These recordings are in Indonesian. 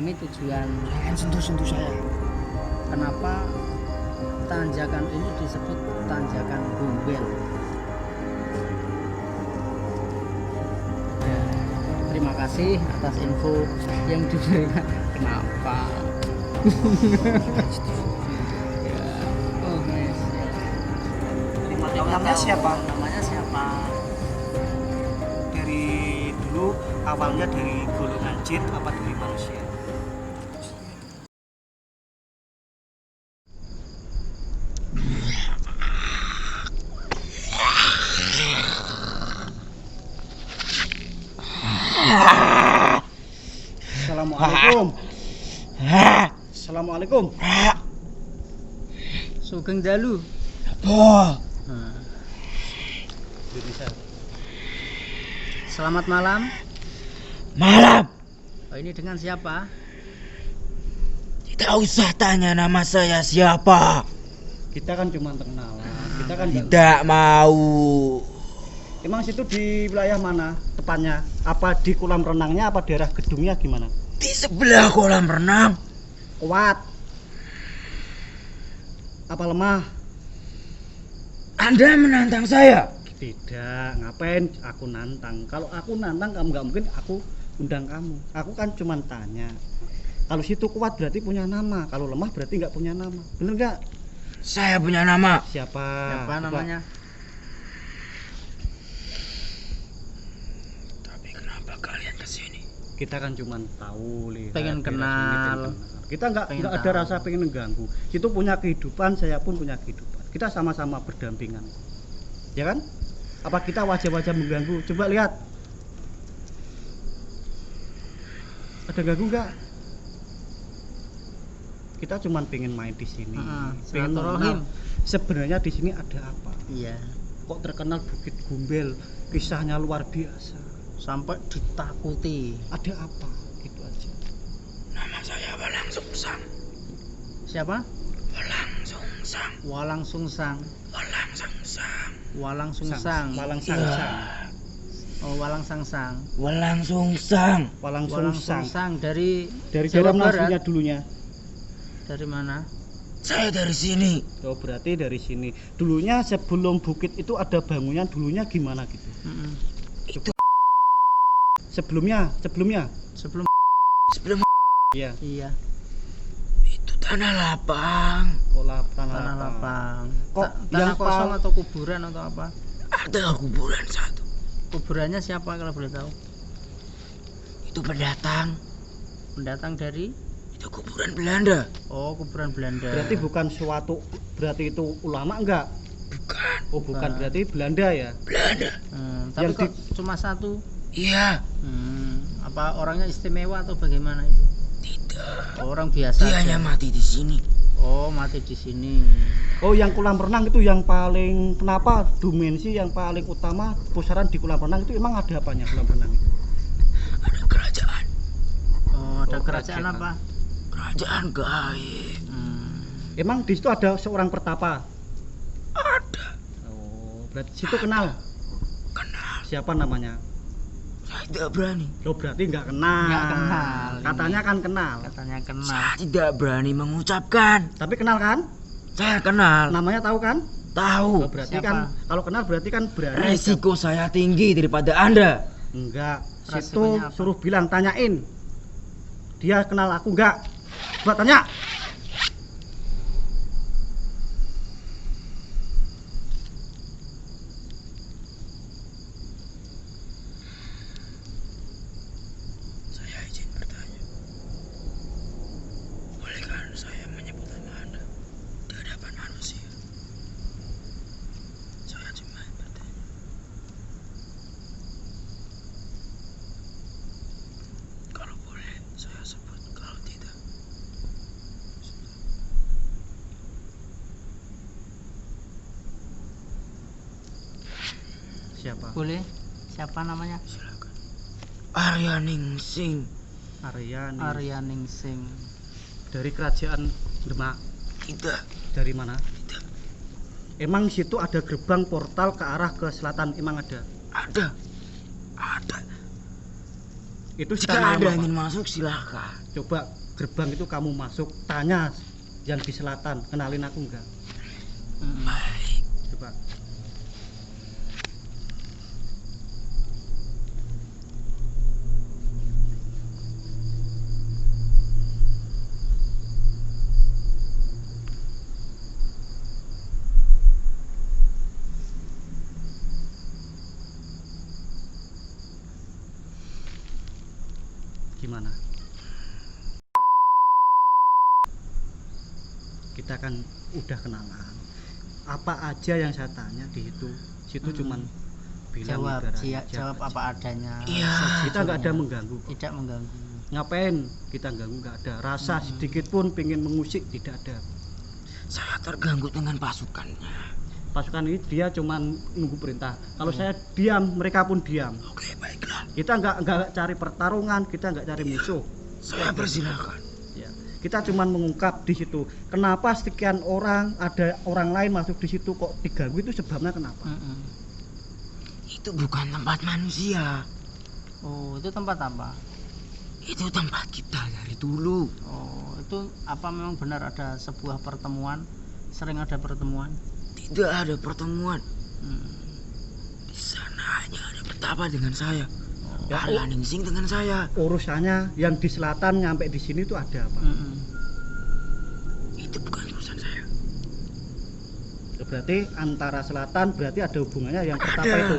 memahami tujuan. Jangan sentuh-sentuh saya. Kenapa tanjakan ini disebut tanjakan Gombel? Ya, terima kasih atas info yang diberikan. Kenapa? Ya, oh guys. Namanya siapa? Namanya siapa? Dari dulu awalnya dari golongan jin apa dari manusia? Assalamualaikum. Assalamualaikum. Sugeng dalu. Oh. Nah, Bisa. selamat malam. Malam. Oh, ini dengan siapa? Tidak usah tanya nama saya siapa. Kita kan cuma kenalan. Kita kan tidak mau. Emang situ di wilayah mana tepatnya? Apa di kolam renangnya apa daerah gedungnya gimana? Di sebelah kolam renang. Kuat. Apa lemah? Anda menantang saya? Tidak, ngapain aku nantang? Kalau aku nantang kamu nggak mungkin aku undang kamu. Aku kan cuma tanya. Kalau situ kuat berarti punya nama. Kalau lemah berarti nggak punya nama. Bener nggak? Saya punya nama. Siapa? Siapa namanya? Tapi kenapa kalian kesini? Kita kan cuma tahu lihat. Pengen kenal. Kita nggak ada tahu. rasa pengen mengganggu. Situ punya kehidupan, saya pun punya kehidupan. Kita sama-sama berdampingan. Ya kan? Apa kita wajah-wajah mengganggu? Coba lihat. Ada ganggu nggak? Kita cuma pengen main di sini. Pengen silaturahim. mengenal. Sebenarnya di sini ada apa? Iya. Kok terkenal Bukit Gombel? Kisahnya luar biasa. Sampai ditakuti. Ada apa? Gitu aja. Nama saya Walang Sungsang. Siapa? Walang Sungsang. Walang Sungsang. Walang Sungsang. Walang Sungsang. Walang Sungsang. Oh, Walang Sangsang. Walang Sungsang. Walang Walang Sungsang. Sungsang dari daerah Jawa Barat. aslinya dulunya. Dari mana? Saya dari sini. Oh, berarti dari sini. Dulunya sebelum bukit itu ada bangunan dulunya gimana gitu? Itu sebelumnya. Sebelum. Iya. Iya. Itu tanah lapang. Tanah Lapang. Kok Tanah yang kosong atau kuburan atau apa? ada kuburan satu. Kuburannya siapa kalau boleh tahu? Itu pendatang. Pendatang dari? Itu kuburan Belanda. Oh, kuburan Belanda. Berarti bukan suatu, berarti itu ulama enggak? Bukan. Oh, bukan. Berarti Belanda ya? Belanda. Tapi Yang kok cuma satu? Iya. Apa orangnya istimewa atau bagaimana itu? Tidak. Orang biasa Dia aja. hanya mati di sini. Oh, mati di sini. Oh, yang kolam renang itu yang paling kenapa dimensi yang paling utama pusaran di kolam renang itu emang ada apanya kolam renang itu? Ada kerajaan. Oh, ada kerajaan apa? Kerajaan gaib. Emang di situ ada seorang pertapa? Ada. Oh, berarti situ kenal? Kenal. Siapa namanya? Saya tidak berani. Lo berarti nggak kenal. Nggak kenal. Katanya kan kenal. Katanya kenal. Saya tidak berani mengucapkan. Tapi kenal kan? Saya kenal. Namanya tahu kan? Tahu. Oh, berarti Siapa? kan kalau kenal berarti kan berani. Resiko saya tinggi daripada Anda. Enggak. Situ Resikonya apa? suruh bilang tanyain. Dia kenal aku enggak? Coba tanya. Saya izin bertanya. Bolehkah saya menyebut nama Anda di hadapan manusia? Saya cuma bertanya. Kalau boleh saya sebut, kalau tidak siapa? Boleh? Siapa namanya? Silakan. Arya Ningsing. Arya Ningsing. Dari kerajaan Demak. Tidak. Dari mana? Tidak. Emang situ ada gerbang portal ke arah ke selatan, emang ada? Ada. Itu Jika istana Anda yang ingin apa? masuk silahkan. Coba gerbang itu kamu masuk, tanya yang di selatan, kenalin aku enggak? Baik. Coba. Gimana? Kita kan udah kenalan. Apa aja yang saya tanya di situ cuman bilang Jawab, ibaratnya, jawab apa adanya. Iya. Kita nggak ada mengganggu kok. Tidak mengganggu. Ngapain kita ganggu, nggak ada rasa sedikit pun pengen mengusik, tidak ada. Saya terganggu dengan pasukannya. Pasukan ini dia cuman nunggu perintah. Kalau saya diam, mereka pun diam. Oke, baiklah. Kita nggak cari pertarungan, kita nggak cari musuh. Saya persilahkan. Ya. Kita cuman mengungkap di situ. Kenapa sekian orang, ada orang lain masuk di situ kok diganggu, itu sebabnya kenapa? Itu bukan tempat manusia. Oh, itu tempat apa? Itu tempat kita dari dulu. Oh, itu apa memang benar ada sebuah pertemuan? Sering ada pertemuan? Tidak ada pertemuan. Hmm. Di sana hanya ada betapa dengan saya. Ya, Ada Ningsing dengan saya. urusannya yang di selatan nyampe di sini itu ada apa? Itu bukan urusan saya. Berarti antara selatan berarti ada hubungannya yang pertama Ada. itu.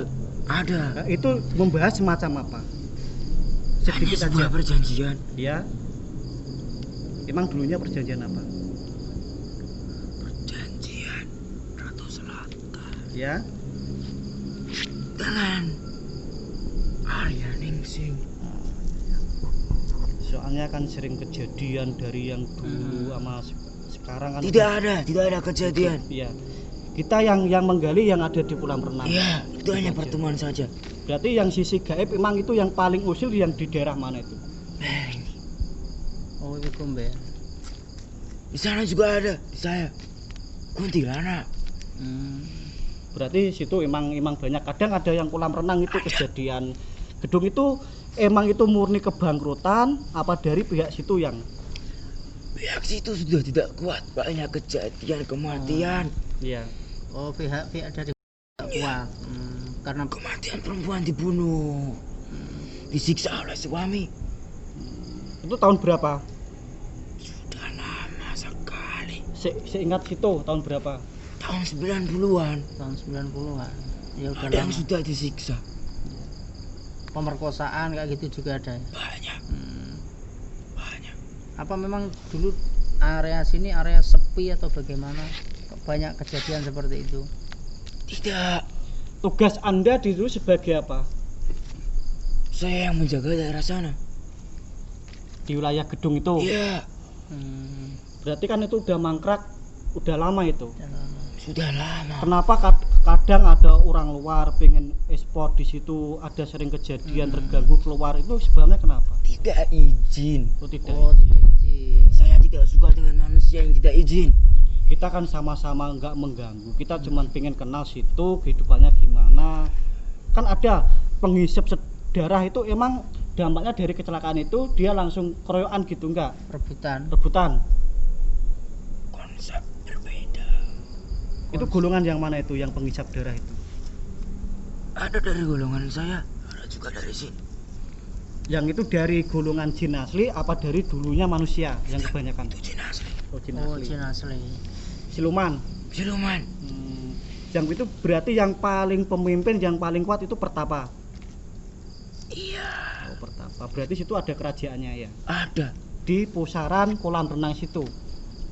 Ada. Nah, itu membahas semacam apa? Hanya Sedikit sebuah aja. perjanjian. Ya. Emang dulunya perjanjian apa? Perjanjian Ratu Selatan Ya. dengan Arya Ningsing. Soalnya kan sering kejadian dari yang dulu sama sekarang kan. Tidak ada kejadian. Iya. Kita yang menggali yang ada di kolam renang. Iya, itu hanya aja. pertemuan saja. Berarti yang sisi gaib emang itu yang paling usil yang di daerah mana itu? Ini. Oh, itu Gombe. Di sana juga ada, di saya. Kuntilanak. Berarti situ emang banyak. Kadang ada yang kolam renang itu kejadian gedung itu emang itu murni kebangkrutan apa dari pihak situ yang Pihak situ sudah tidak kuat, banyak kejadian kematian. iya. Oh, pihak dari kuat. Karena Kematian perempuan dibunuh, disiksa oleh suami. Itu tahun berapa? Sudah lama sekali. Seingat situ tahun berapa? Tahun 90-an. tahun 90-an. Ya udah Ada yang lama. sudah disiksa. Pemerkosaan kayak gitu juga ada. Banyak. Banyak. Apa memang dulu area sini area sepi atau bagaimana? Banyak kejadian seperti itu. Tidak. Tugas Anda di situ sebagai apa? Saya yang menjaga daerah sana. Di wilayah gedung itu. Iya. Berarti kan itu udah mangkrak, udah lama itu. Udah lama. Sudah lama. Kenapa kadang ada orang luar pengen ekspor di situ, ada sering kejadian terganggu keluar, itu sebabnya kenapa? Tidak izin. Oh, tidak. Oh, tidak izin. Saya tidak suka dengan manusia yang tidak izin. Kita kan sama-sama nggak mengganggu, kita cuman pengen kenal situ kehidupannya gimana. Kan ada penghisap darah itu emang dampaknya dari kecelakaan itu dia langsung keroyokan gitu enggak? Rebutan. Konsep berbeda. Itu golongan yang mana itu yang penghisap darah itu? Ada dari golongan saya, ada juga dari sini. Yang itu dari golongan jin asli apa dari dulunya manusia yang kebanyakan? Itu jin asli. Oh, jin Oh, asli. jin asli. Siluman. Siluman. Yang itu berarti yang paling pemimpin yang paling kuat itu Pertapa. Iya. Oh, Pertapa. Berarti situ ada kerajaannya ya. Ada. Di pusaran kolam renang situ.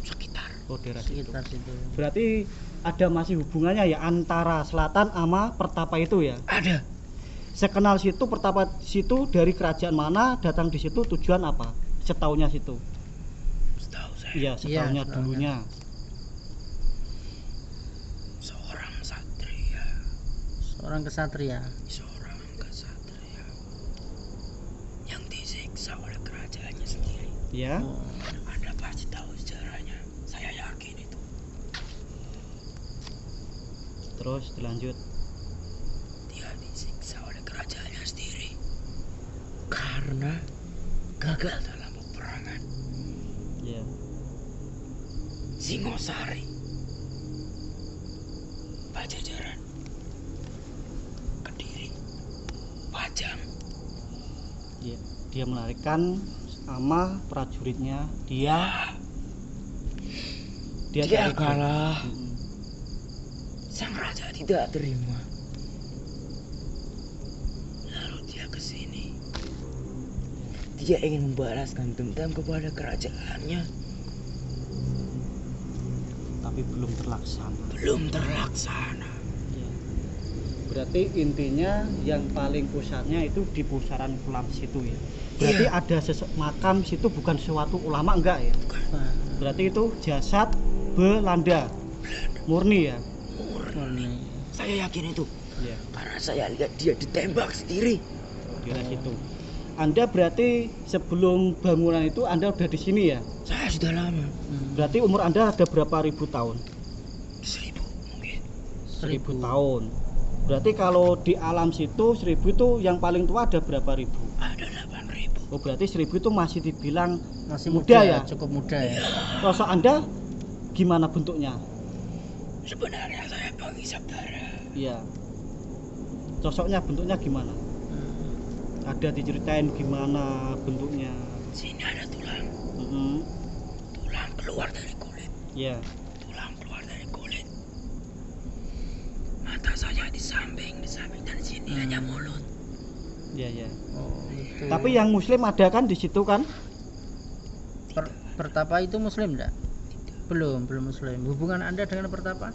Sekitar. Oh, daerah situ. Sekitar situ. Berarti ada masih hubungannya ya antara selatan sama Pertapa itu ya. Ada. Sekenal situ Pertapa situ dari kerajaan mana, datang di situ tujuan apa? Setaunya situ. Setahu saya. Iya, setaunya setaunya. dulunya. Seorang satria. Seorang kesatria. Seorang kesatria yang disiksa oleh kerajaannya sendiri. Ya. Oh. Anda pasti tahu sejarahnya. Saya yakin itu. Terus dilanjut. Dia disiksa oleh kerajaannya sendiri karena pernah gagal dalam peperangan. Iya. Singosari, Pajajaran, Kediri, Pajang. Iya. Dia melarikan sama prajuritnya. Dia Dia cari- kalah. Mm-mm. Sang raja tidak terima. Lalu dia ke sini. Dia ingin membalaskan dendam kepada kerajaannya. Tapi belum terlaksana. Belum terlaksana. Iya. Berarti intinya yang paling pusatnya itu di pusaran Kulam situ ya. Berarti Iya. ada makam situ bukan suatu ulama enggak ya? Wah, Berarti itu jasad Belanda murni ya. murni. Saya yakin itu. Iya. Karena saya lihat dia ditembak sendiri. Di situ. Anda berarti sebelum bangunan itu Anda udah di sini ya? Saya sudah lama. Berarti umur Anda ada berapa ribu tahun? 1000 mungkin. 1000 tahun. Berarti kalau di alam situ 1000 itu yang paling tua ada berapa ribu? Ada 8000. Oh berarti 1000 itu masih dibilang Masih muda muda ya? cukup muda ya. Sosok Anda gimana bentuknya? Sebenarnya saya penghisap darah. Iya. Sosoknya bentuknya gimana? Ada diceritain gimana bentuknya? Sini ada tulang. Mm-mm. Tulang keluar dari kulit. Iya. Tulang keluar dari kulit. Mata saya di samping dan sini hanya mulut. Iya, iya. Oh, itu. Tapi yang muslim ada kan di situ kan? Pertapa itu muslim enggak? Belum muslim. Hubungan Anda dengan Pertapa?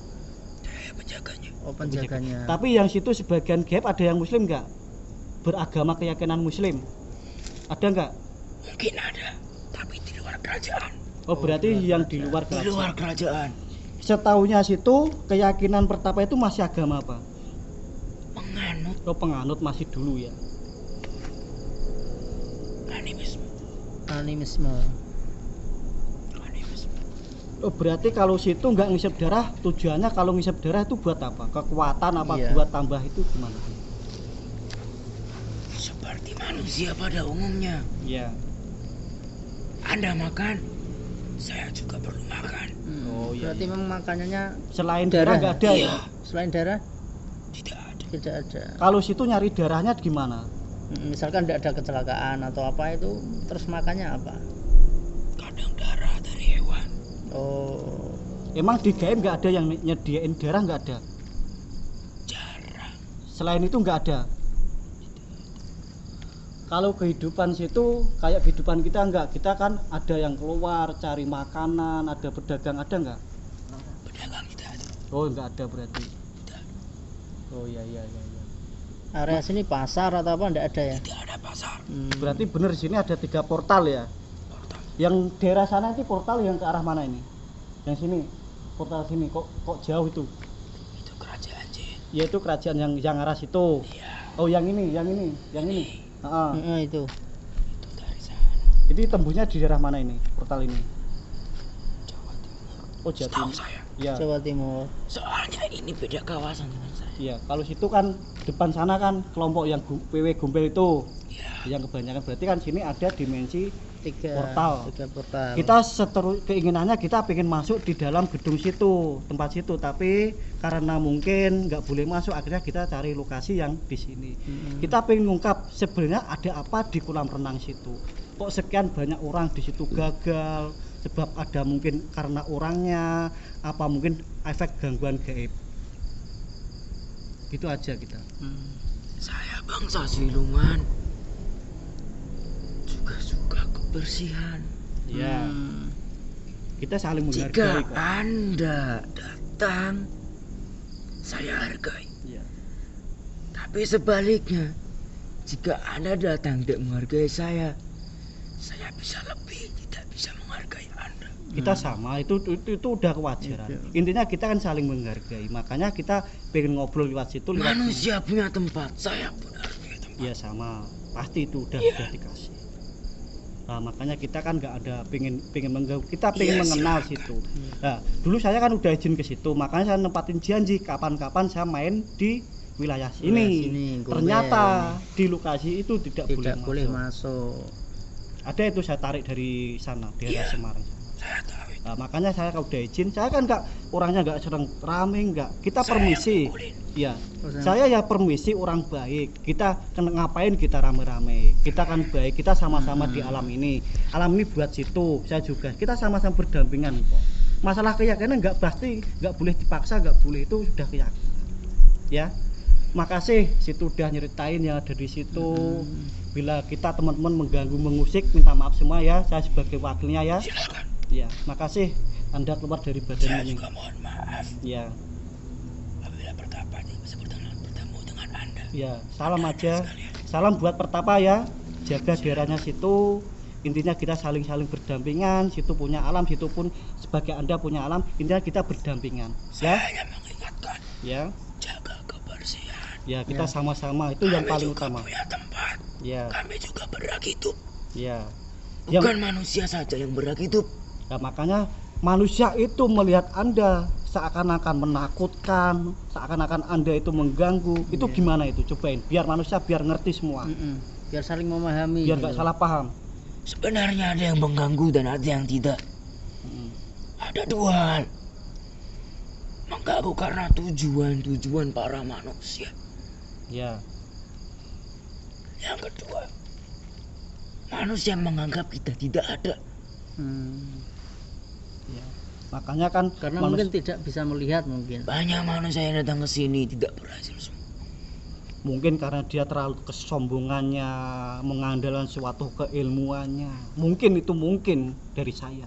Saya penjaganya. Oh, penjaganya. Tapi yang situ sebagian gaib ada yang muslim nggak? Beragama keyakinan muslim? Ada nggak? Mungkin ada, tapi di luar kerajaan. Oh, berarti di luar yang di kerajaan. luar Di kerajaan. luar kerajaan. Setahunya situ keyakinan Pertapa itu masih agama apa? Menganut Oh, penganut masih dulu ya. animisme. Animisme. Animisme. Oh, berarti kalau situ nggak ngisep darah, tujuannya kalau ngisep darah itu buat apa? Kekuatan apa Iya. buat tambah itu gimana? Seperti manusia pada umumnya. Iya. Anda makan, saya juga perlu makan. Oh, iya, Berarti iya. memang makanannya Selain darah nggak ada Iya. ya? selain darah Tidak ada. tidak ada. Kalau situ nyari darahnya gimana? Misalkan tidak ada kecelakaan atau apa itu, terus makannya apa? Kadang darah dari hewan. Oh, Emang di gaib nggak ada yang nyediain darah nggak ada? Jarang. Selain itu nggak ada. Kalau kehidupan situ kayak kehidupan kita nggak, kita kan ada yang keluar cari makanan, ada pedagang, ada nggak? Pedagang tidak ada. Oh nggak ada berarti. Tidak. Oh iya iya iya. iya. area sini pasar atau apa enggak ada ya? Tidak ada pasar. Berarti bener di sini ada 3 portal ya. Portal. Yang daerah sana itu portal yang ke arah mana ini? Yang sini, portal sini kok jauh itu? Itu kerajaan jin. Ya itu kerajaan yang arah situ. Iya. Oh yang ini. Heeh. Itu. Itu dari sana. Itu tembusnya di daerah mana ini? Portal ini? Jawa Timur. Oh Jawa Setahu Timur. saya. Iya. Jawa Timur. Soalnya ini beda kawasan dengan saya. Iya. Kalau situ kan depan sana kan kelompok yang PW Gombel itu. Iya. Yang kebanyakan berarti kan sini ada dimensi Tiga portal. portal. Kita keinginannya kita pengen masuk di dalam gedung situ, tempat situ, tapi karena mungkin nggak boleh masuk, akhirnya kita cari lokasi yang di sini. Kita pengen ngungkap sebenarnya ada apa di kolam renang situ. Kok sekian banyak orang di situ gagal, sebab ada mungkin karena orangnya, apa mungkin efek gangguan gaib. Gitu aja kita. Saya bangsa Silungan. Juga suka kebersihan. Ya, kita saling menghargai Jika kok. Anda datang, saya hargai. Ya. Tapi sebaliknya, jika Anda datang tidak menghargai saya bisa lebih tidak bisa menghargai Anda. Kita sama, itu udah kewajaran. Itu. Intinya kita kan saling menghargai, makanya kita pengen ngobrol lewat situ, lewat Manusia punya tempat, saya pun harus punya tempat. ya sama, pasti itu udah dikasih. Nah makanya kita kan nggak ada pengen mengganggu, kita pengen Iya, mengenal silakan. situ. Nah dulu saya kan udah izin ke situ, makanya saya nempatin janji kapan-kapan saya main di wilayah sini. Ternyata di lokasi itu tidak boleh masuk. Ada itu saya tarik dari sana, daerah Semarang. Nah, makanya saya kalau udah izin, saya kan orangnya nggak sering rame, nggak. Kita permisi, ya. Saya ya permisi, orang baik. Kita ngapain kita rame-rame? Kita kan baik, kita sama-sama di alam ini. Alam ini buat situ, saya juga. Kita sama-sama berdampingan kok. Masalah keyakinan nggak pasti, nggak boleh dipaksa, nggak boleh, itu sudah keyakinan. Ya, makasih situ udah nyeritain yang ada di situ. Bila kita teman-teman mengganggu, mengusik, minta maaf semua ya. Saya sebagai wakilnya ya. Silakan. Ya, makasih Anda keluar dari badan Saya ini. juga mohon maaf Ya. apabila Pertapa tidak bisa bertemu dengan Anda. Ya, salam aja. Salam buat Pertapa ya. Jaga daerahnya situ. Intinya kita saling-saling berdampingan. Situ punya alam, situ pun sebagai Anda punya alam. Intinya kita berdampingan. Ya. Saya hanya mengingatkan. Ya. Jaga kebersihan. Ya, kita sama-sama itu yang paling juga utama. Punya tempat. Ya. Kami juga berhak hidup. Ya. Bukan manusia saja yang berhak hidup. Nah, makanya manusia itu melihat Anda seakan-akan menakutkan, seakan-akan Anda itu mengganggu. Itu gimana itu? Cobain, biar manusia biar ngerti semua. Biar saling memahami. Biar nggak salah paham. Sebenarnya ada yang mengganggu dan ada yang tidak. Ada dua hal. Mengganggu karena tujuan para manusia. Ya. Yang kedua, manusia menganggap kita tidak ada. Ya. Makanya kan karena mungkin tidak bisa melihat mungkin. Banyak manusia yang datang ke sini tidak berhasil semua. Mungkin karena dia terlalu kesombongannya, mengandalkan suatu keilmuannya. Mungkin itu mungkin dari saya.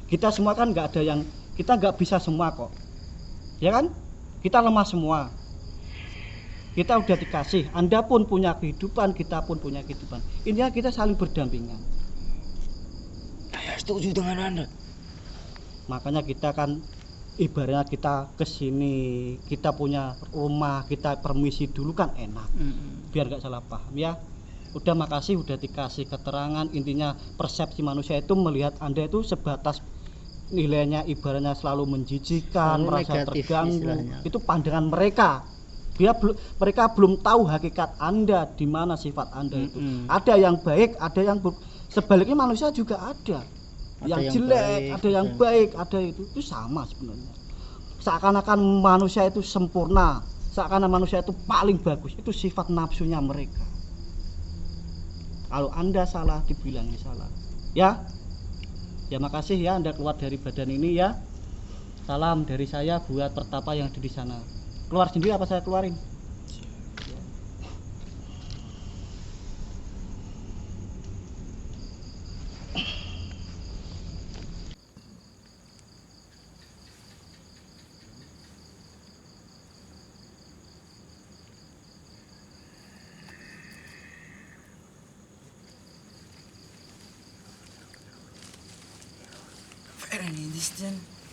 Kita semua kan nggak ada yang, kita nggak bisa semua kok. Ya kan? Kita lemah semua. Kita udah dikasih, Anda pun punya kehidupan, kita pun punya kehidupan. Intinya kita saling berdampingan. Saya setuju dengan Anda. Makanya kita kan ibaratnya kita kesini, kita punya rumah, kita permisi dulu kan enak. Biar gak salah paham ya. Udah makasih, udah dikasih keterangan. Intinya persepsi manusia itu melihat Anda itu sebatas nilainya ibaratnya selalu menjijikan, merasa terganggu. Istilahnya. Itu pandangan mereka. Mereka belum tahu hakikat Anda, di mana sifat Anda itu. Ada yang baik, ada yang sebaliknya manusia juga ada. Yang jelek, baik, ada yang baik, ada itu sama sebenarnya. Seakan-akan manusia itu sempurna, seakan-akan manusia itu paling bagus. Itu sifat nafsunya mereka. Kalau Anda salah, dibilangin salah. Ya. Ya makasih ya Anda keluar dari badan ini ya. Salam dari saya buat Pertapa yang ada di sana. Keluar sendiri apa saya keluarin?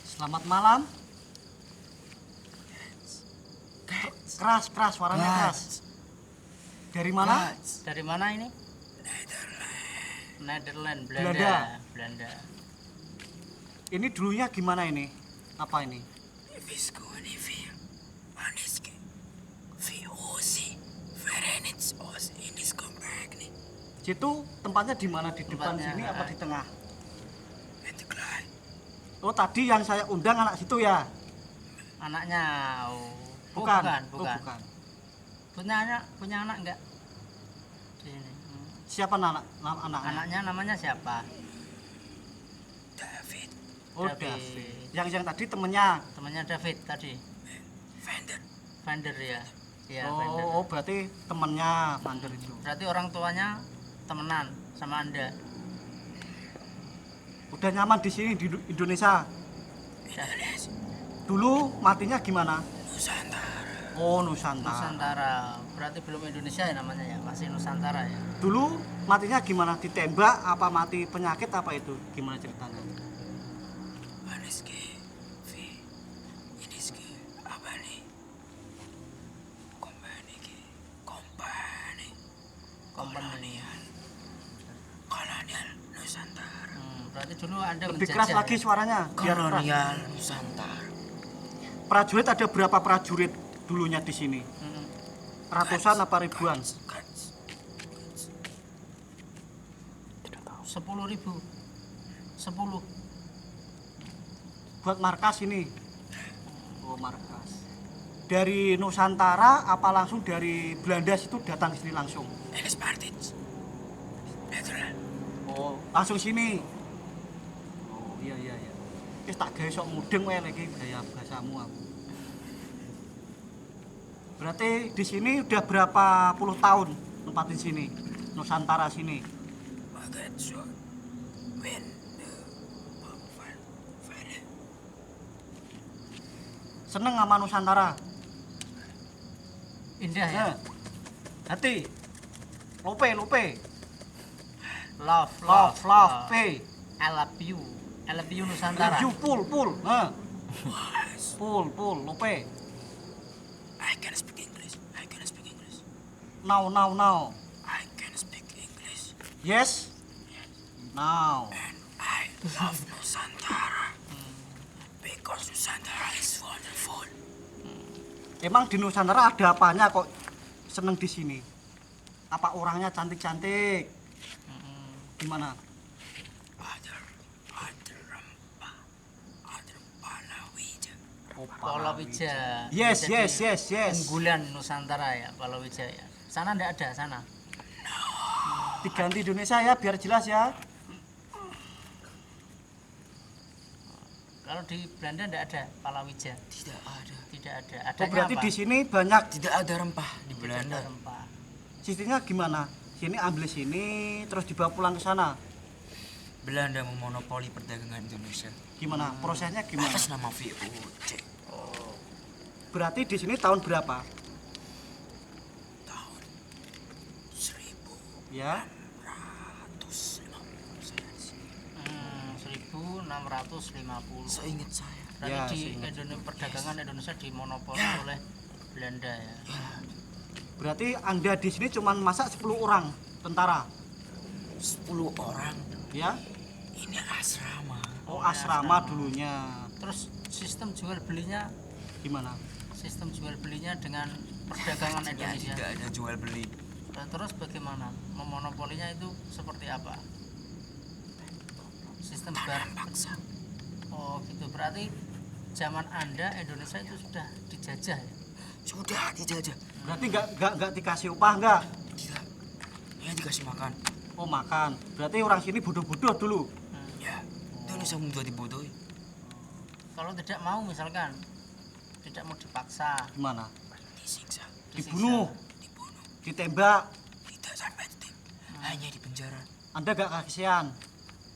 Selamat malam. Keras suaranya keras. Dari mana? Dari mana ini? Nederland, Belanda. Ini dulunya gimana ini? Apa ini? Situ tempatnya di mana? Di depan sini apa di tengah? Oh tadi yang saya undang anak situ ya? Anaknya, bukan. Punya anak enggak? Sini. Siapa anaknya? Anaknya namanya siapa? David. Oh David. Yang tadi temennya David tadi. Vander ya. Iya, Vander. Oh berarti temennya Vander itu. Berarti orang tuanya temenan sama Anda. Udah nyaman di sini di Indonesia? Dulu matinya gimana? Nusantara. Oh Nusantara. Nusantara. Berarti belum Indonesia ya namanya ya, masih Nusantara ya. Dulu matinya gimana? Ditembak apa mati penyakit apa itu? Gimana ceritanya? Kolonial Nusantara. Berarti dulu Anda lebih keras lagi ya? Suaranya biar Kolonial Nusantara. Prajurit ada berapa prajurit dulunya di sini? Ratusan apa ribuan? 10.000. 10. Buat markas ini. Oh, markas. Dari Nusantara apa langsung dari Belanda situ datang sini langsung? Oh, langsung sini. Oh, iya. Wis tak gawe sok mudeng wae lagi gaya bahasamu aku. Berarti di sini udah berapa puluh tahun nempatin sini? Nusantara sini. Seneng sama Nusantara? Indah ya. Hati. Lope. Love, P. I love you. I love you Nusantara. You pull. Pull, lope. I can speak English. Now. I can speak English. Yes. Now. And I love Nusantara. Because Nusantara is wonderful. Emang di Nusantara ada apanya kok seneng di sini? Apa orangnya cantik-cantik? Gimana? Ada rempah. Ada palawija. Palawija. Yes. Unggulan Nusantara ya, Palawija ya. Sana enggak ada sana. Diganti Indonesia ya biar jelas ya. Kalau di Belanda enggak ada Palawija. Tidak ada. Adanya Oh, berarti apa? di sini banyak. Tidak ada rempah di Tidak Belanda. ada rempah. Sistemnya gimana? Sini ambil sini terus dibawa pulang ke sana. Belanda memonopoli perdagangan Indonesia Gimana? Prosesnya gimana? atas nama VOC. Berarti di sini tahun berapa? Tahun 1650. Ya. 1650. Seingat saya. Berarti Ya, di seingat. Indonesia perdagangan Indonesia dimonopoli oleh Belanda ya. Berarti Anda di sini cuma masak 10 orang tentara, 10 orang. ya? Ini asrama. Oh, asrama dulunya. Terus sistem jual belinya Gimana? dengan perdagangan Tidak Indonesia. ada jual beli. Dan terus bagaimana memonopolinya itu seperti apa? Sistem Tanam paksa. Oh gitu, berarti zaman Anda Indonesia itu sudah dijajah ya? Sudah dijajah. Berarti nggak dikasih upah nggak? Tidak. Hanya dikasih makan. Oh, makan. Berarti orang sini bodoh-bodoh dulu. Ya. Indonesia mudah dibodohi. Kalau tidak mau misalkan, tidak mau dipaksa, Gimana? Disiksa. Dibunuh, Dibunuh. ditembak. Tidak sampai detik. Hanya di penjara. Anda nggak kasihan.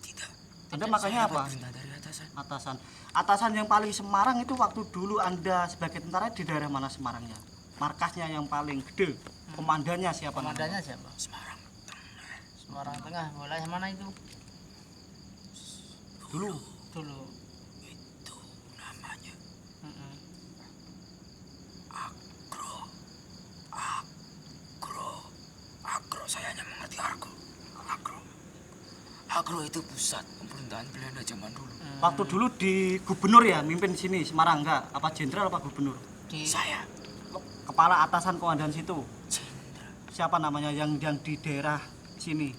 Tidak. Anda makanya apa? Perintah dari atasan. Atasan yang paling Semarang itu waktu dulu Anda sebagai tentara di daerah mana Semarangnya? Markasnya yang paling gede. Komandannya siapa? komandannya siapa? Semarang Tengah. Semarang Tengah, wilayah mana itu? Dulu. Dulu. Itu namanya Mm-mm. Agro. Agro. Saya hanya mengerti Agro. Agro itu pusat pemerintahan Belanda zaman dulu. Waktu dulu di gubernur ya, mimpin sini Semarang enggak? Apa jenderal apa gubernur? Di Saya Kepala atasan komandan situ. jenderal. Siapa namanya yang di daerah sini?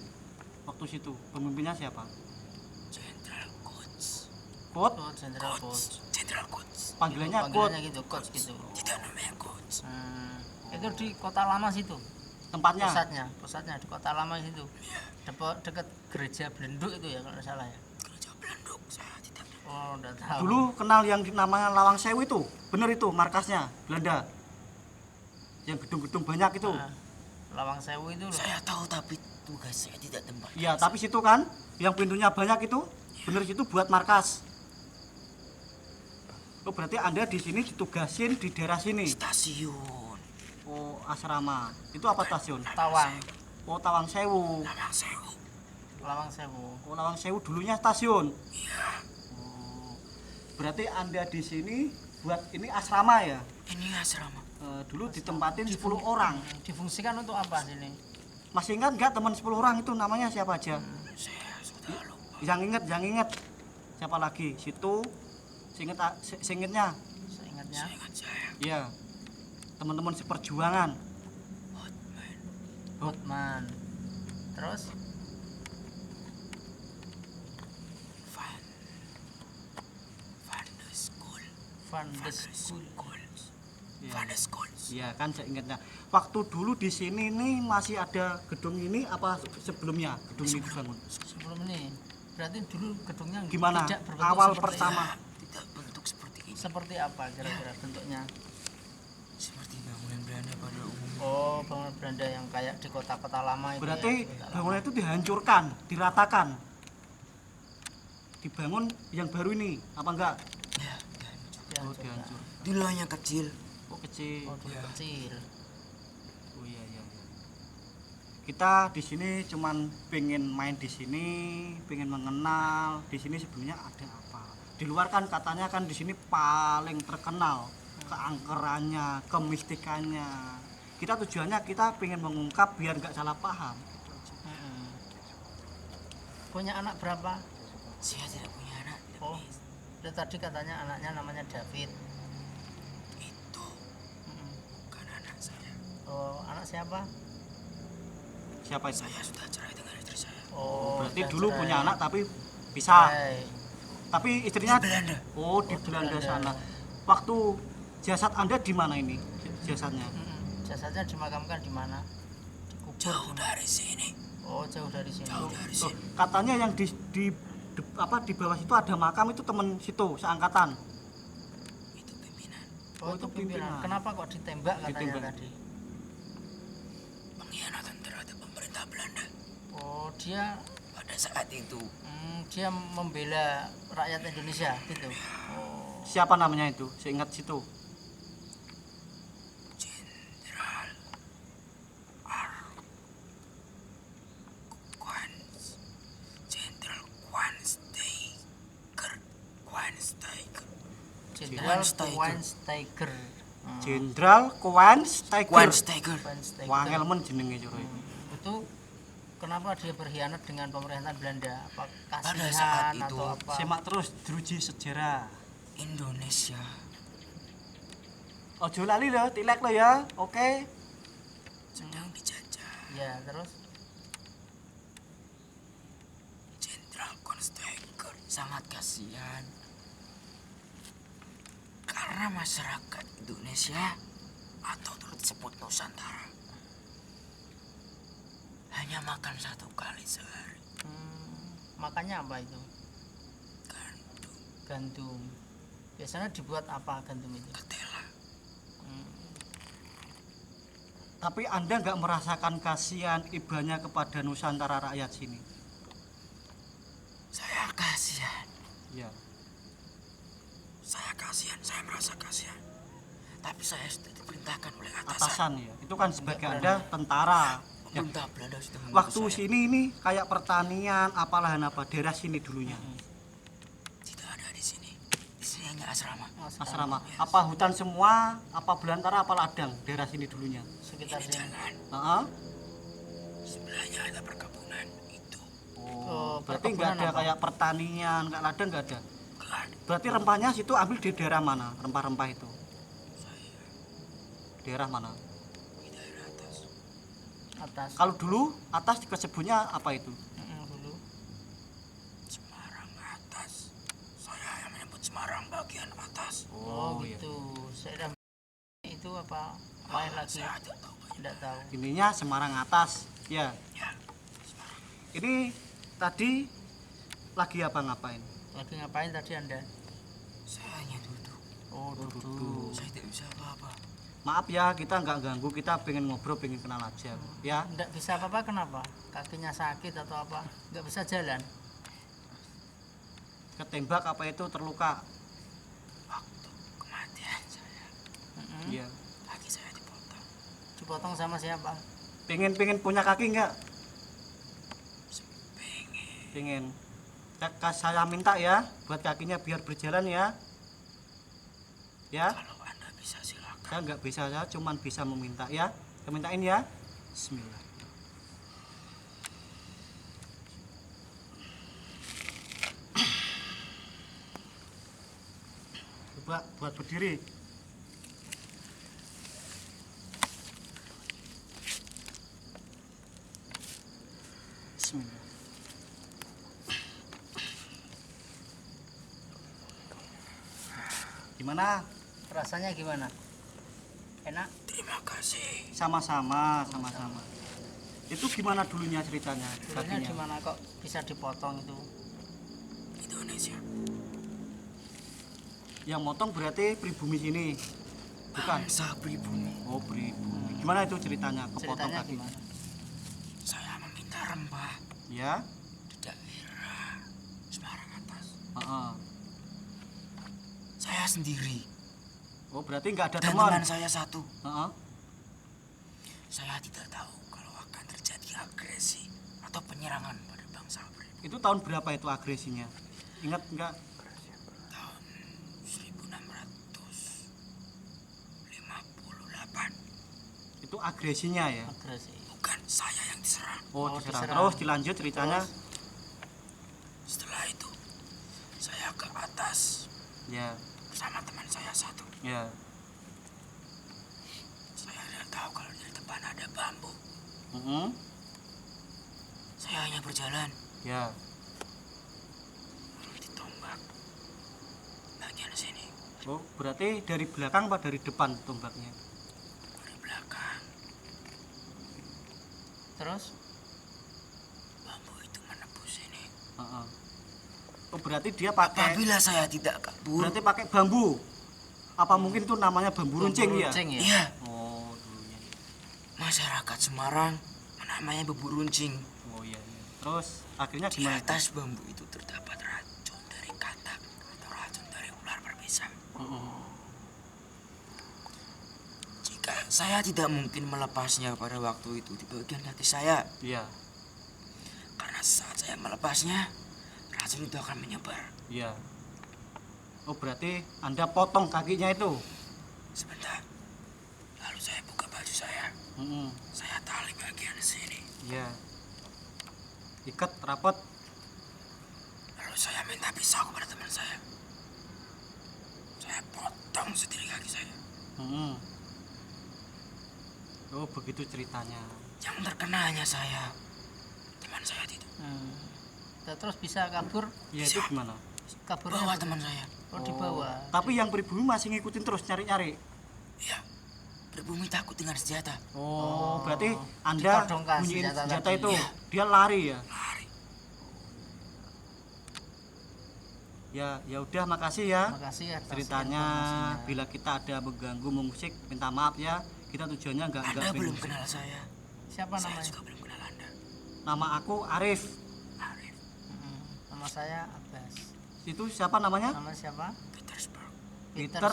Waktu situ pemimpinnya siapa? Jenderal Quotes. Kot, Oh, Jenderal Coach. Jenderal Quotes. panggilannya Kot. Panggilannya gitu, Coach gitu. Tidak namanya Quotes. Itu di Kota Lama situ. Tempatnya. Pusatnya di Kota Lama situ. Dekat gereja Belenduk itu ya kalau nggak salah ya. Gereja Belenduk saya tidak. Oh, udah tahu. Dulu kenal yang namanya Lawang Sewu itu. Bener itu markasnya Belanda. Yang gedung-gedung banyak itu. Nah, Lawang Sewu itu loh. Saya tahu tapi tugas saya tidak tempat. Iya, tapi situ kan yang pintunya banyak itu. Bener situ buat markas. Oh, berarti Anda di sini ditugasin di daerah sini. Stasiun. Oh, asrama. Itu apa stasiun? Tawang, Oh, Tawang Sewu. Lawang Sewu. Lawang Sewu. Oh, Lawang Sewu dulunya stasiun. Iya. Oh. Berarti Anda di sini buat ini asrama ya? Ini asrama. Dulu ditempatin 10 orang. Difungsikan untuk apa sini? Masih ingat nggak teman 10 orang itu namanya siapa aja? Saya sudah lupa. Yang inget. Siapa lagi? Situ. Seingetnya. Seingatnya. Saya ingat saya. Iya. Teman-teman seperjuangan. Hotman. Terus Van Van de School. Van de School. Iya. Van de School. Iya kan saya ingatnya. Waktu dulu di sini nih masih ada gedung ini apa sebelumnya gedung ini dibangun? Sebelum ini berarti dulu gedungnya Gimana? tidak berbentuk Awal seperti pertama. Tidak bentuk seperti ini. seperti apa kira-kira bentuknya? Seperti bangunan Belanda pada umumnya. Oh, bangunan Belanda yang kayak di kota-kota lama itu. Berarti ya, di kota lama. bangunan itu dihancurkan, diratakan. Dibangun yang baru ini apa enggak? Ya, Oh, Dihancurkan. dihancur. dulu hanya kecil. Oh, kecil. Oh, dulu Ya. kecil. Oh iya iya iya. Kita di sini cuman pengen main di sini, pengen mengenal di sini sebelumnya ada apa. Di luar kan katanya kan di sini paling terkenal keangkerannya, kemistikannya. Kita tujuannya kita pengen mengungkap biar nggak salah paham. Mm-mm. Punya anak berapa? Saya tidak punya anak. Tidak Oh, punya istri. itu tadi katanya anaknya namanya David. Itu Mm-mm. bukan anak saya. Oh, anak siapa? Siapa itu? Saya sudah cerai dengan istri saya. Oh, Berarti udah dulu cerai. punya anak tapi bisa. Cerai. Tapi istrinya Di Belanda. Oh, di Oh, di Belanda Belanda. sana. Waktu jasad Anda di mana ini? Jasadnya? Mm-mm. Jasadnya dimakamkan di mana? Dikubur Jauh di mana? dari sini. Oh, jauh dari sini. Jauh dari Tuh, sini. katanya yang di bawah situ ada makam itu temen situ seangkatan. Itu pimpinan. Oh, Oh, itu itu pimpinan. pimpinan. Kenapa kok ditembak katanya Ditembak. tadi? Pengkhianatan terhadap pemerintah Belanda. Oh, dia Pada saat itu dia membela rakyat Indonesia gitu. Oh, Siapa namanya itu? Seingat situ. Jenderal R. Quans. Jenderal Quansteiger. Quansteiger. Jenderal Schweinsteiger. Schweinsteiger. Jenderal Quansteiger. Quansteiger. Schweinsteiger. Wangel men jenenge jero. Itu kenapa dia berkhianat dengan pemerintahan Belanda? Apa Pada kasihan saat itu, atau apa? Simak terus druji sejarah. Indonesia Ojo lali lho, tilek lo ya. Oke. sedang dijajah. Ya, terus Jenderal Quansteiger sangat kasihan karena masyarakat Indonesia atau turut disebut Nusantara hanya makan 1 kali sehari makannya apa itu? gandum Gandum. Biasanya dibuat apa gandum itu? ketela. Tapi Anda nggak merasakan kasihan ibanya kepada Nusantara rakyat sini? Saya kasihan, Ya. saya merasa kasihan. Tapi saya sudah diperintahkan oleh atasan. Atasan ya. Itu kan sebagai Anda tentara. Ya. Pemerintah Belanda sudah menyuruh Waktu saya. sini ini kayak pertanian, apalah apa daerah sini dulunya. Tidak ada di sini. Di sini hanya asrama. Asrama. Apa hutan semua, apa belantara, apa ladang daerah sini dulunya. Sekitar Ini sini. jalan. Heeh. Sebelahnya ada perkebunan itu. Oh, berarti perkebunan nggak ada apa? kayak pertanian, nggak ladang nggak ada. Nggak ada. Berarti rempahnya situ ambil di daerah mana? Rempah-rempah itu. Saya Daerah mana? di daerah atas. Atas. Kalau dulu atas disebutnya apa itu? Dulu. Semarang atas. Saya yang menyebut Semarang bagian atas. Oh, iya. gitu. Saya itu apa? Lain lagi. Saya tidak tahu banyak. Tidak tahu. Ininya Semarang atas. Ya. Ya, Ini tadi lagi apa ngapain? Lagi ngapain tadi Anda? saya hanya duduk. Oh, Duduk. duduk. Saya tidak bisa apa-apa. Maaf ya, kita nggak ganggu, kita pengen ngobrol, pengen kenal aja. Ya. Enggak bisa apa-apa kenapa? Kakinya sakit atau apa? Enggak bisa jalan. Ketembak apa itu terluka? Waktu kematian saya, Iya. kaki saya dipotong. Dipotong sama siapa? Pengen punya kaki nggak? Pengen. Pengen. Saya minta ya, buat kakinya biar berjalan ya. Ya. Kalau Anda bisa silakan. Saya nggak bisa, saya cuman bisa meminta ya. Saya mintain ya. Bismillah. Coba buat berdiri. Bismillah. Gimana? Rasanya gimana? Enak? Terima kasih. Sama-sama, sama-sama. Itu gimana dulunya ceritanya? Dulunya Kakinya? gimana kok bisa dipotong itu? Indonesia. Yang motong berarti pribumi sini. Bukan. Bangsa pribumi. Oh, pribumi. Gimana itu ceritanya? Kepotong Ceritanya kaki. gimana? Saya meminta rempah Ya. di daerah Semarang atas. Heeh. Saya sendiri Oh, berarti nggak ada dan teman. teman saya satu. Heeh. Saya tidak tahu kalau akan terjadi agresi atau penyerangan pada bangsa pribumi. Itu tahun berapa itu agresinya? Ingat nggak? Tahun 1658. Itu agresinya ya. Agresi. Bukan saya yang diserang. Oh, Oh, diserang. diserang. Terus dilanjut ceritanya. Setelah itu, saya ke atas Ya, bersama teman saya satu. ya. Saya tidak tahu kalau di depan ada bambu. Heeh. Saya hanya berjalan Ya. lalu ditombak bagian sini Oh, berarti dari belakang apa dari depan tombaknya? dari belakang. Terus? Bambu itu menembus sini. Heeh. Oh, berarti dia pakai Apabila saya tidak kabur, berarti pakai bambu. Apa mungkin itu namanya bambu runcing ya? Runcing ya? iya, Oh, dulunya. masyarakat Semarang menamanya bebu runcing. Oh iya, iya. Terus akhirnya Di gimana? atas bambu itu terdapat racun dari katak atau racun dari ular berbisa. Heeh. Jika saya tidak mungkin melepasnya pada waktu itu di bagian kaki saya, Iya, karena saat saya melepasnya, racun itu akan menyebar. iya. Oh, berarti Anda potong kakinya itu. Sebentar, lalu saya buka baju saya. Heeh. Saya tali bagian sini. Iya. Ikat rapat. Lalu saya minta pisau kepada teman saya. Saya potong sendiri kaki saya. Heeh. Oh, begitu ceritanya. Yang terkena hanya saya. Teman saya tidak. Terus bisa kabur? Ya itu gimana? Kaburnya Bawa bagaimana? teman saya. Oh, dibawa. Tapi yang pribumi masih ngikutin terus nyari-nyari. Iya. Berbumi takut dengan senjata. Oh, berarti Anda ditodongkan bunyiin senjata senjata tadi. itu. Iya. Dia lari ya. Lari. Ya udah makasih ya. Makasih atas Ceritanya informasinya. bila kita ada mengganggu musik minta maaf ya. Kita tujuannya enggak Anda belum pengen- kenal saya. Siapa Saya namanya? juga belum kenal Anda. Nama aku Arif. Arif. Nama saya Abbas. Itu siapa namanya? Nama siapa? Petersburg. Peter.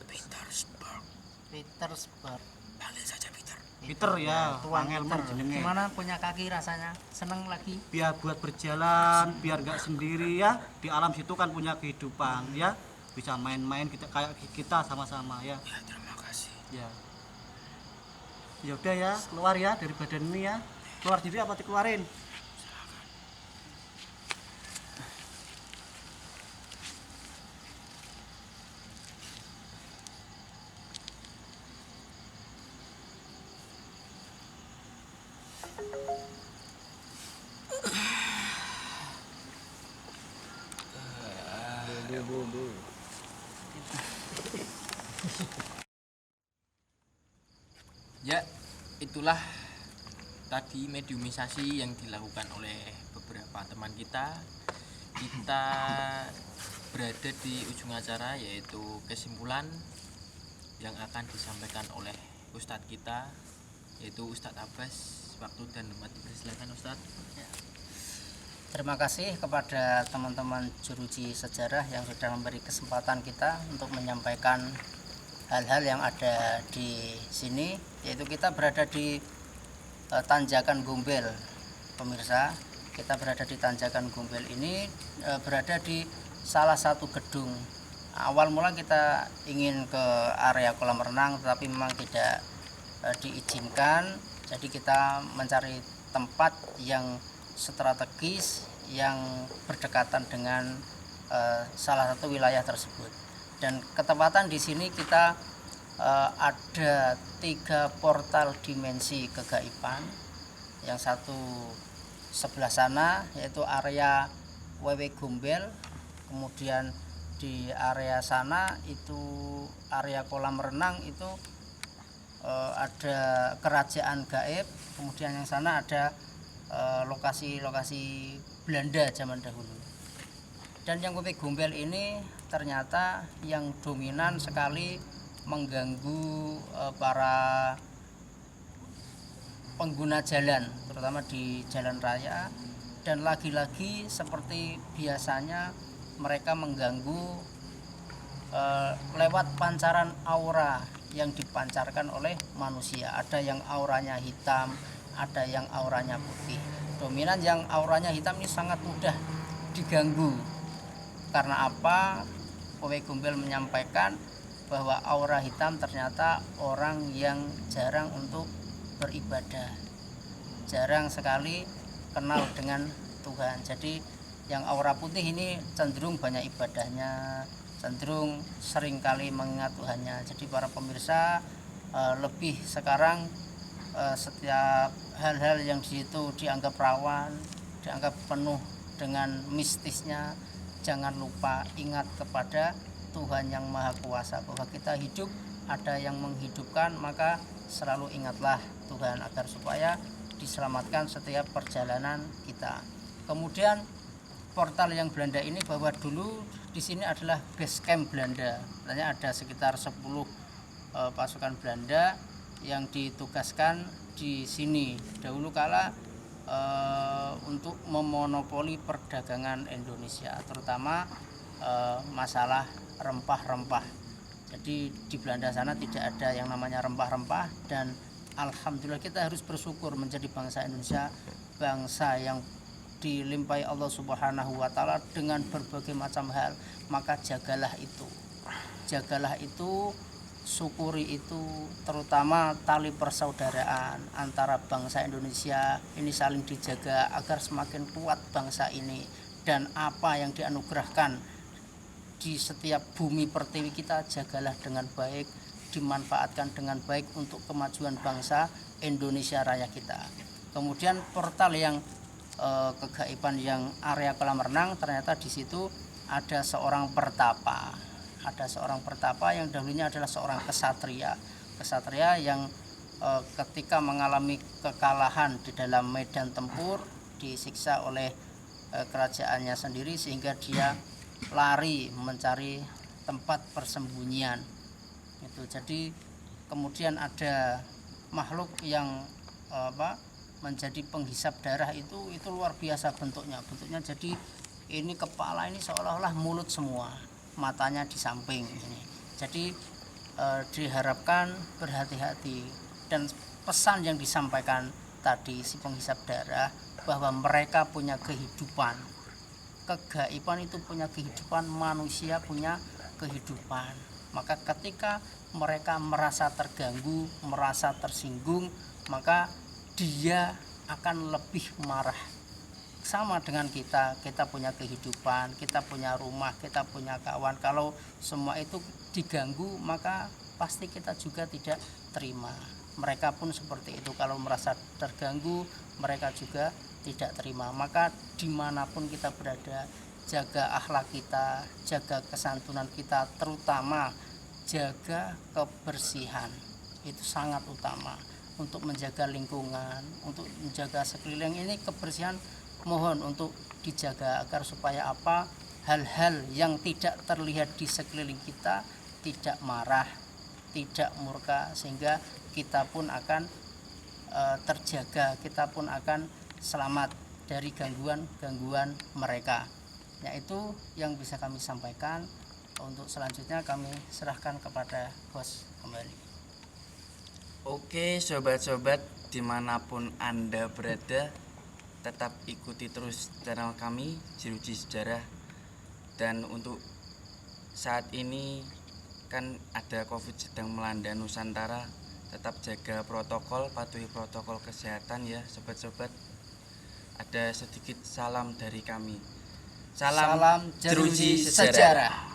Petersburg. Petersburg. Panggil saja Peter. Peter ya, Tuan panggil Peter. jenenge. Gimana punya kaki rasanya? Seneng lagi? Biar buat berjalan, biar nggak sendiri ya. Di alam situ kan punya kehidupan ya. Bisa main-main kita kayak kita sama-sama ya. Ya, terima kasih. Ya. Ya udah ya, keluar ya dari badan ini ya. Keluar diri apa dikeluarin? Ya, itulah tadi mediumisasi yang dilakukan oleh beberapa teman kita. Kita berada di ujung acara, yaitu kesimpulan yang akan disampaikan oleh Ustadz kita, yaitu Ustadz Abbas. Waktu dan tempat dipersilakan Ustadz. Terima kasih kepada teman-teman juruji sejarah yang sudah memberi kesempatan kita untuk menyampaikan hal-hal yang ada di sini, yaitu kita berada di Tanjakan Gombel. Pemirsa, kita berada di Tanjakan Gombel ini berada di salah satu gedung. Awal mula kita ingin ke area kolam renang, tetapi memang tidak diizinkan. Jadi kita mencari tempat yang strategis yang berdekatan dengan salah satu wilayah tersebut. Dan ketepatan di sini kita ada 3 portal dimensi kegaiban. Yang satu sebelah sana yaitu area Wewe Gombel, kemudian di area sana itu area kolam renang itu ada kerajaan gaib, kemudian yang sana ada lokasi-lokasi Belanda zaman dahulu. Dan yang Wewe Gombel ini ternyata yang dominan sekali mengganggu para pengguna jalan, terutama di jalan raya. Dan lagi-lagi seperti biasanya mereka mengganggu lewat pancaran aura yang dipancarkan oleh manusia. Ada yang auranya hitam, ada yang auranya putih. Dominan yang auranya hitam ini sangat mudah diganggu. Karena apa? Wewe Gombel menyampaikan bahwa aura hitam ternyata orang yang jarang untuk beribadah, jarang sekali kenal dengan Tuhan. Jadi yang aura putih ini cenderung banyak ibadahnya, cenderung sering kali mengingat Tuhannya. Jadi para pemirsa lebih sekarang setiap hal-hal yang di situ dianggap rawan, dianggap penuh dengan mistisnya, jangan lupa ingat kepada Tuhan yang Maha Kuasa, bahwa kita hidup ada yang menghidupkan, maka selalu ingatlah Tuhan agar supaya diselamatkan setiap perjalanan kita. Kemudian portal yang Belanda ini, bahwa dulu di sini adalah base camp Belanda. Katanya ada sekitar 10 pasukan Belanda yang ditugaskan di sini dahulu kala untuk memonopoli perdagangan Indonesia, terutama masalah rempah-rempah. Jadi di Belanda sana tidak ada yang namanya rempah-rempah, dan alhamdulillah kita harus bersyukur menjadi bangsa Indonesia, bangsa yang dilimpahi Allah Subhanahu wa taala dengan berbagai macam hal. Maka jagalah itu, syukuri itu, terutama tali persaudaraan antara bangsa Indonesia ini saling dijaga agar semakin kuat bangsa ini. Dan apa yang dianugerahkan di setiap bumi pertiwi kita, jagalah dengan baik, dimanfaatkan dengan baik untuk kemajuan bangsa Indonesia Raya kita. Kemudian portal yang kegaiban yang area kolam renang, ternyata di situ ada seorang pertapa. Ada seorang pertapa yang dahulunya adalah seorang kesatria yang ketika mengalami kekalahan di dalam medan tempur, disiksa oleh kerajaannya sendiri, sehingga dia lari mencari tempat persembunyian itu. Jadi kemudian ada makhluk yang menjadi penghisap darah, itu luar biasa bentuknya. Jadi ini kepala ini seolah-olah mulut semua, matanya di samping ini. Jadi diharapkan berhati-hati. Dan pesan yang disampaikan tadi si penghisap darah, bahwa mereka punya kehidupan, kegaiban itu punya kehidupan, manusia punya kehidupan. Maka ketika mereka merasa terganggu, merasa tersinggung, maka dia akan lebih marah. Sama dengan kita punya kehidupan, kita punya rumah, kita punya kawan. Kalau semua itu diganggu, maka pasti kita juga tidak terima. Mereka pun seperti itu, kalau merasa terganggu, mereka juga tidak terima. Maka dimanapun kita berada, jaga akhlak kita, jaga kesantunan kita, terutama jaga kebersihan. Itu sangat utama untuk menjaga lingkungan, untuk menjaga sekeliling ini. Kebersihan mohon untuk dijaga agar supaya apa, hal-hal yang tidak terlihat di sekeliling kita tidak marah, tidak murka, sehingga kita pun akan terjaga, kita pun akan selamat dari gangguan-gangguan mereka. Yaitu yang bisa kami sampaikan. Untuk selanjutnya kami serahkan kepada bos kembali. Oke sobat-sobat, dimanapun Anda berada, tetap ikuti terus channel kami Jeruji Sejarah. Dan untuk saat ini kan ada COVID sedang melanda Nusantara, tetap jaga protokol, patuhi protokol kesehatan ya sobat-sobat. Ada sedikit salam dari kami. Salam Jeruji Sejarah.